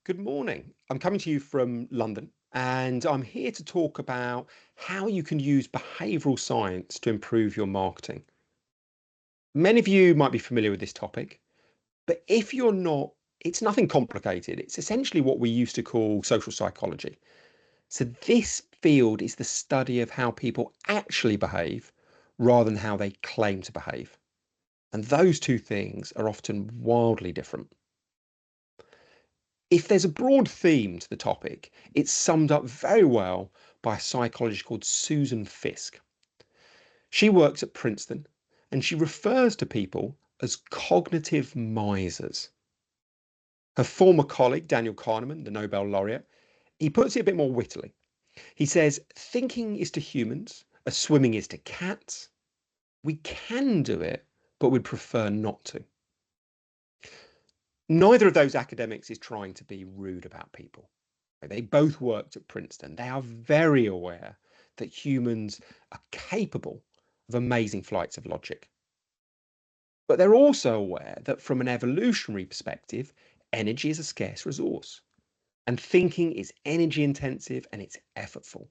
Good morning. I'm coming to you from London and I'm here to talk about how you can use behavioural science to improve your marketing. Many of you might be familiar with this topic, but if you're not, it's nothing complicated. It's essentially what we used to call social psychology. So, this field is the study of how people actually behave rather than how they claim to behave. And those two things are often wildly different. If there's a broad theme to the topic, it's summed up very well by a psychologist called Susan Fiske. She works at Princeton and she refers to people as cognitive misers. Her former colleague, Daniel Kahneman, the Nobel laureate, he puts it a bit more wittily. He says, thinking is to humans as swimming is to cats. We can do it, but we'd prefer not to. Neither of those academics is trying to be rude about people. They both worked at Princeton. They are very aware that humans are capable of amazing flights of logic. But they're also aware that from an evolutionary perspective, energy is a scarce resource. And thinking is energy intensive and it's effortful.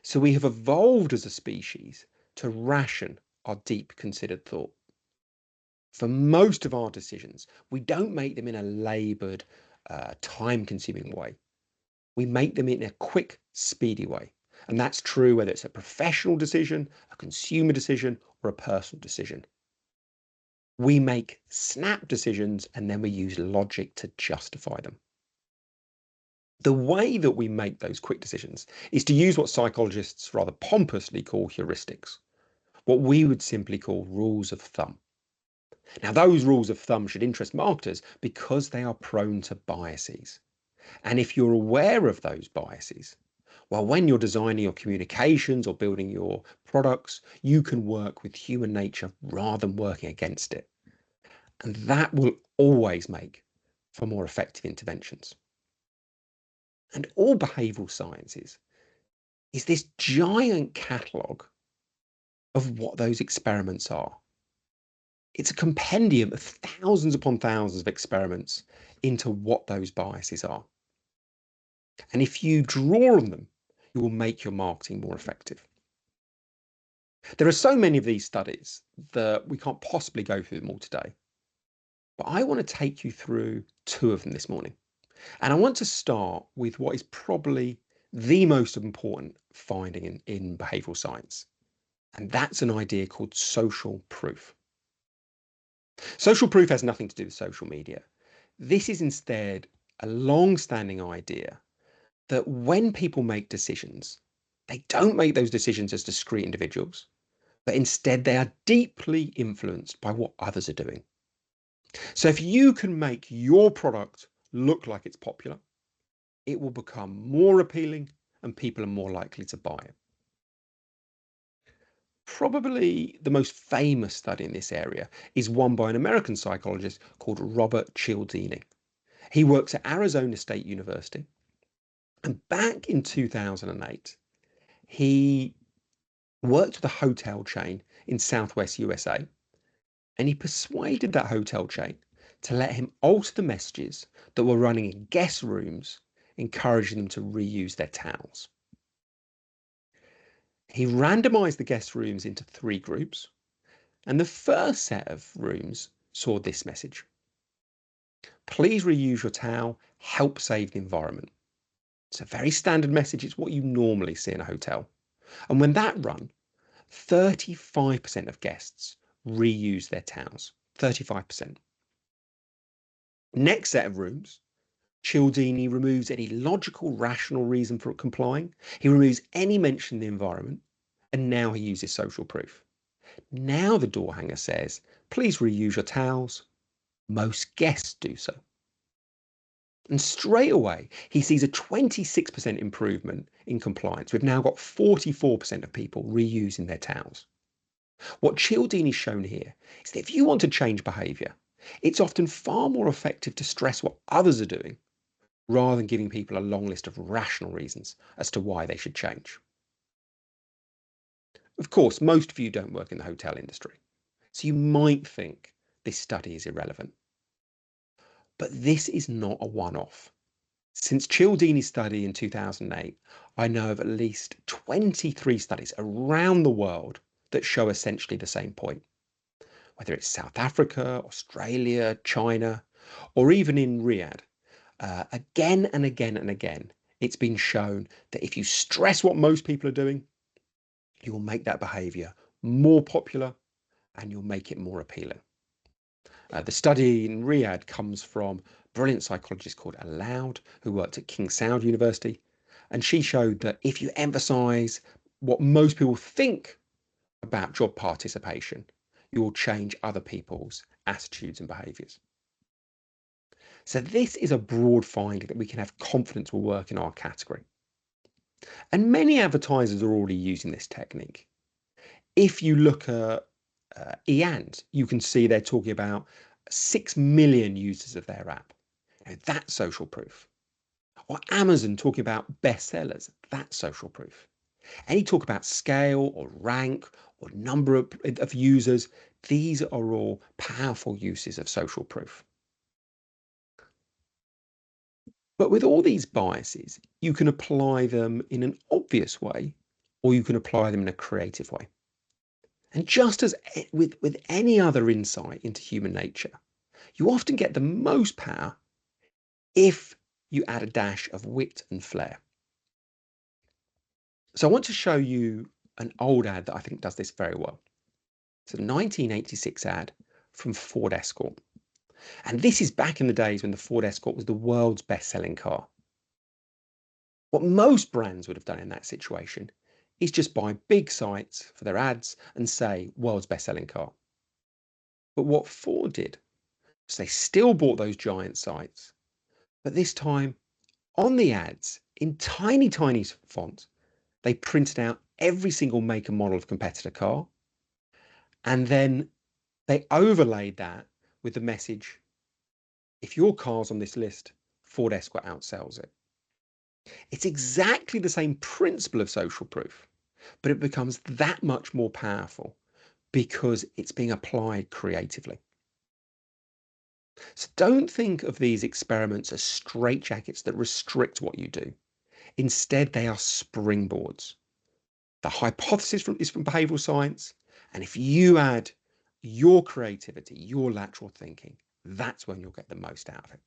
So we have evolved as a species to ration our deep considered thought. For most of our decisions, we don't make them in a laboured, time consuming way. We make them in a quick, speedy way. And that's true whether it's a professional decision, a consumer decision, or a personal decision. We make snap decisions and then we use logic to justify them. The way that we make those quick decisions is to use what psychologists rather pompously call heuristics, what we would simply call rules of thumb. Now, those rules of thumb should interest marketers because they are prone to biases. And if you're aware of those biases, well, when you're designing your communications or building your products, you can work with human nature rather than working against it. And that will always make for more effective interventions. And all behavioral sciences is this giant catalogue of what those experiments are. It's a compendium of thousands upon thousands of experiments into what those biases are. And if you draw on them, you will make your marketing more effective. There are so many of these studies that we can't possibly go through them all today. But I want to take you through two of them this morning. And I want to start with what is probably the most important finding in behavioral science. And that's an idea called social proof. Social proof has nothing to do with social media. This is instead a long-standing idea that when people make decisions, they don't make those decisions as discrete individuals, but instead they are deeply influenced by what others are doing. So if you can make your product look like it's popular, it will become more appealing and people are more likely to buy it. Probably the most famous study in this area is one by an American psychologist called Robert Cialdini. He works at Arizona State University. And back in 2008, he worked with a hotel chain in Southwest USA. And he persuaded that hotel chain to let him alter the messages that were running in guest rooms, encouraging them to reuse their towels. He randomized the guest rooms into three groups, and the first set of rooms saw this message: please reuse your towel, help save the environment. It's a very standard message, it's what you normally see in a hotel. And when that run, 35% of guests reuse their towels. 35%. Next set of rooms, Cialdini removes any logical, rational reason for complying. He removes any mention of the environment, and now he uses social proof. Now the door hanger says, please reuse your towels. Most guests do so. And straight away, he sees a 26% improvement in compliance. We've now got 44% of people reusing their towels. What Cialdini's shown here is that if you want to change behaviour, it's often far more effective to stress what others are doing rather than giving people a long list of rational reasons as to why they should change. Of course, most of you don't work in the hotel industry, so you might think this study is irrelevant. But this is not a one-off. Since Cialdini's study in 2008, I know of at least 23 studies around the world that show essentially the same point. Whether it's South Africa, Australia, China, or even in Riyadh, again and again and again, it's been shown that if you stress what most people are doing, you will make that behavior more popular and you'll make it more appealing. The study in Riyadh comes from a brilliant psychologist called Aloud, who worked at King Saud University. And she showed that if you emphasize what most people think about job participation, you will change other people's attitudes and behaviors. So this is a broad finding that we can have confidence will work in our category. And many advertisers are already using this technique. If you look at EAND, you can see they're talking about 6 million users of their app. That's social proof. Or Amazon talking about bestsellers, that's social proof. Any talk about scale or rank or number of users, these are all powerful uses of social proof. But with all these biases, you can apply them in an obvious way, or you can apply them in a creative way. And just as with any other insight into human nature, you often get the most power if you add a dash of wit and flair. So I want to show you an old ad that I think does this very well. It's a 1986 ad from Ford Escort. And this is back in the days when the Ford Escort was the world's best-selling car. What most brands would have done in that situation is just buy big sites for their ads and say, world's best-selling car. But what Ford did was they still bought those giant sites, but this time on the ads, in tiny, tiny font, they printed out every single make and model of competitor car, and then they overlaid that with the message, if your car's on this list, Ford Escort outsells it. It's exactly the same principle of social proof, but it becomes that much more powerful because it's being applied creatively. So don't think of these experiments as straitjackets that restrict what you do. Instead, they are springboards. The hypothesis is from behavioral science. And if you add your creativity, your lateral thinking, that's when you'll get the most out of it.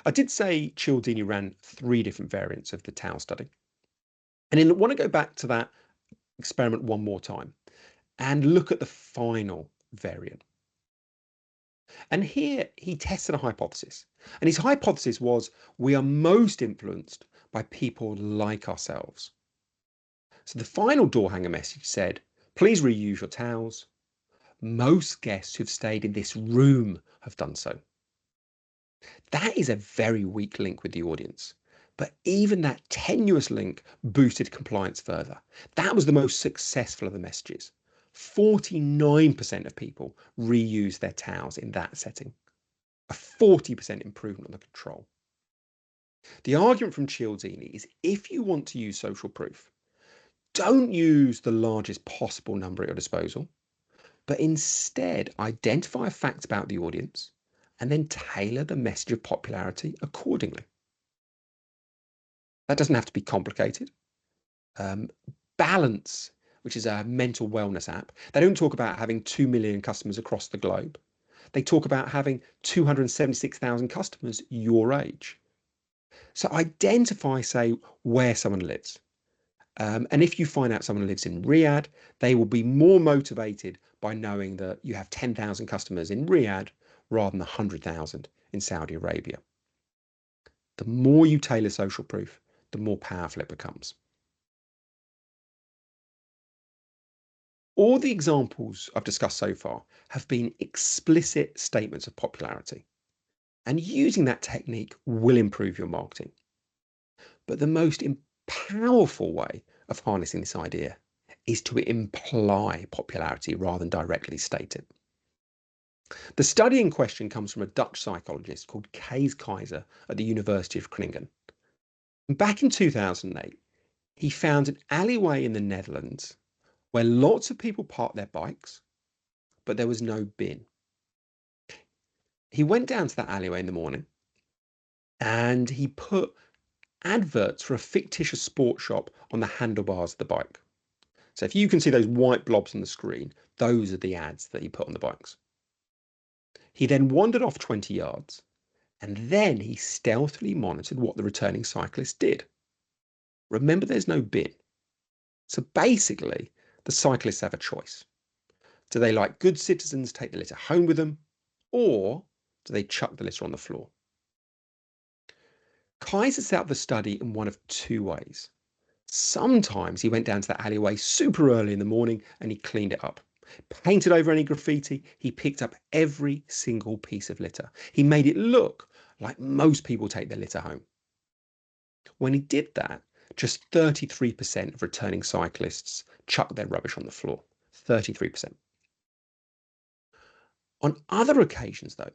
I did say Cialdini ran 3 different variants of the Tau study. And I want to go back to that experiment one more time and look at the final variant. And here he tested a hypothesis. And his hypothesis was we are most influenced by people like ourselves. So the final door hanger message said, please reuse your towels. Most guests who've stayed in this room have done so. That is a very weak link with the audience. But even that tenuous link boosted compliance further. That was the most successful of the messages. 49% of people reuse their towels in that setting. A 40% improvement on the control. The argument from Cialdini is if you want to use social proof, don't use the largest possible number at your disposal, but instead identify facts about the audience and then tailor the message of popularity accordingly. That doesn't have to be complicated. Balance, which is a mental wellness app, they don't talk about having 2 million customers across the globe. They talk about having 276,000 customers your age. So identify, say, where someone lives. And if you find out someone lives in Riyadh, they will be more motivated by knowing that you have 10,000 customers in Riyadh rather than 100,000 in Saudi Arabia. The more you tailor social proof, the more powerful it becomes. All the examples I've discussed so far have been explicit statements of popularity, and using that technique will improve your marketing. But the most powerful way of harnessing this idea is to imply popularity rather than directly state it. The study in question comes from a Dutch psychologist called Kees Keizer at the University of Groningen. Back in 2008, he found an alleyway in the Netherlands where lots of people parked their bikes, but there was no bin. He went down to that alleyway in the morning And he put adverts for a fictitious sports shop on the handlebars of the bike. So if you can see those white blobs on the screen, those are the ads that he put on the bikes. He then wandered off 20 yards, and then he stealthily monitored what the returning cyclist did. Remember, there's no bin. So basically, the cyclists have a choice. Do they, like good citizens, take the litter home with them, or do they chuck the litter on the floor? Kaiser set up the study in one of two ways. Sometimes he went down to the alleyway super early in the morning and he cleaned it up. Painted over any graffiti, he picked up every single piece of litter. He made it look like most people take their litter home. When he did that, just 33% of returning cyclists chucked their rubbish on the floor. 33%. On other occasions, though,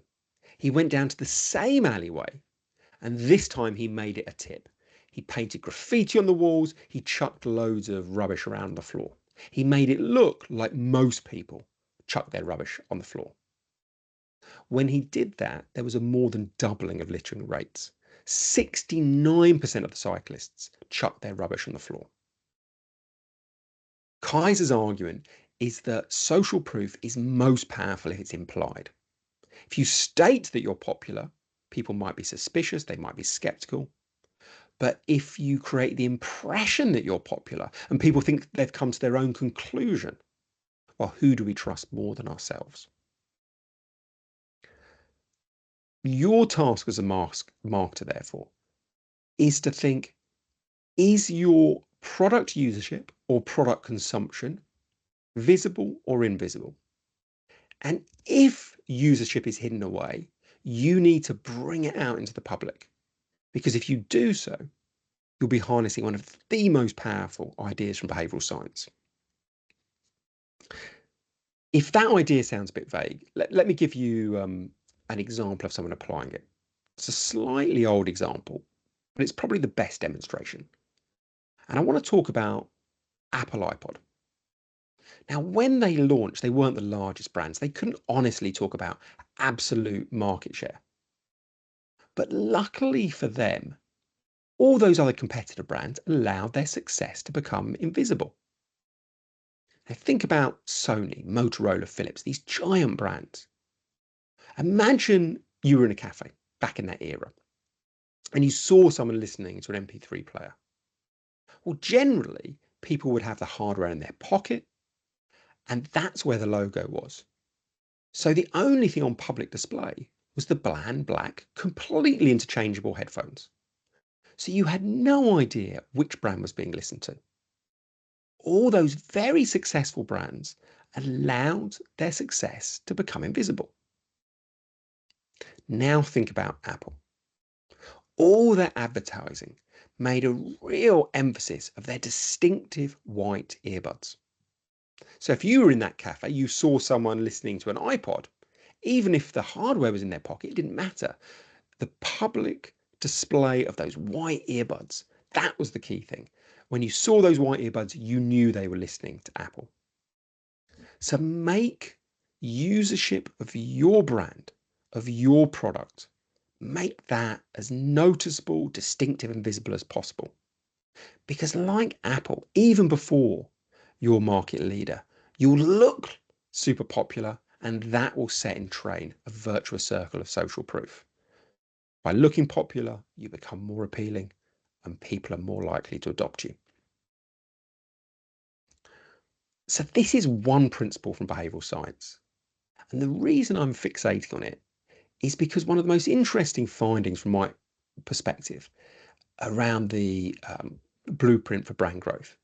he went down to the same alleyway, and this time he made it a tip. He painted graffiti on the walls, he chucked loads of rubbish around the floor. He made it look like most people chuck their rubbish on the floor. When he did that, there was a more than doubling of littering rates. 69% of the cyclists chucked their rubbish on the floor. Kaiser's argument is that social proof is most powerful if it's implied. If you state that you're popular, people might be suspicious, they might be skeptical. But if you create the impression that you're popular and people think they've come to their own conclusion, well, who do we trust more than ourselves? Your task as a marketer, therefore, is to think, is your product usership or product consumption visible or invisible? And if usership is hidden away, you need to bring it out into the public. Because if you do so, you'll be harnessing one of the most powerful ideas from behavioural science. If that idea sounds a bit vague, let me give you an example of someone applying it. It's a slightly old example, but it's probably the best demonstration. And I want to talk about Apple iPod. Now, when they launched, they weren't the largest brands. They couldn't honestly talk about absolute market share. But luckily for them, all those other competitor brands allowed their success to become invisible. Now think about Sony, Motorola, Philips, these giant brands. Imagine you were in a cafe back in that era and you saw someone listening to an MP3 player. Well, generally, people would have the hardware in their pocket, and that's where the logo was. So the only thing on public display was the bland black, completely interchangeable headphones. So you had no idea which brand was being listened to. All those very successful brands allowed their success to become invisible. Now think about Apple. All their advertising made a real emphasis of their distinctive white earbuds. So if you were in that cafe, you saw someone listening to an iPod, even if the hardware was in their pocket, it didn't matter. The public display of those white earbuds, that was the key thing. When you saw those white earbuds, you knew they were listening to Apple. So make usership of your brand, of your product, make that as noticeable, distinctive, and visible as possible. Because like Apple, even before you're market leader, you'll look super popular, and that will set in train a virtuous circle of social proof. By looking popular, you become more appealing and people are more likely to adopt you. So this is one principle from behavioural science. And the reason I'm fixating on it is because one of the most interesting findings from my perspective around the blueprint for brand growth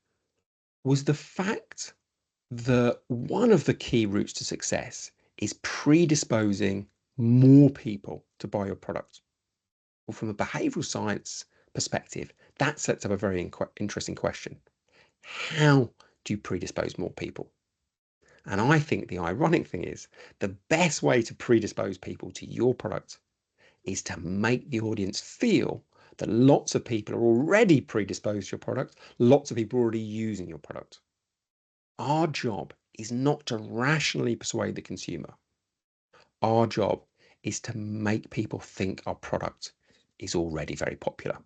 was the fact that one of the key routes to success is predisposing more people to buy your product. Well, from a behavioural science perspective, that sets up a very interesting question. How do you predispose more people? And I think the ironic thing is the best way to predispose people to your product is to make the audience feel that lots of people are already predisposed to your product, lots of people are already using your product. Our job is not to rationally persuade the consumer. Our job is to make people think our product is already very popular.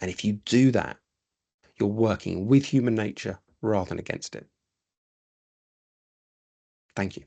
And if you do that, you're working with human nature rather than against it. Thank you.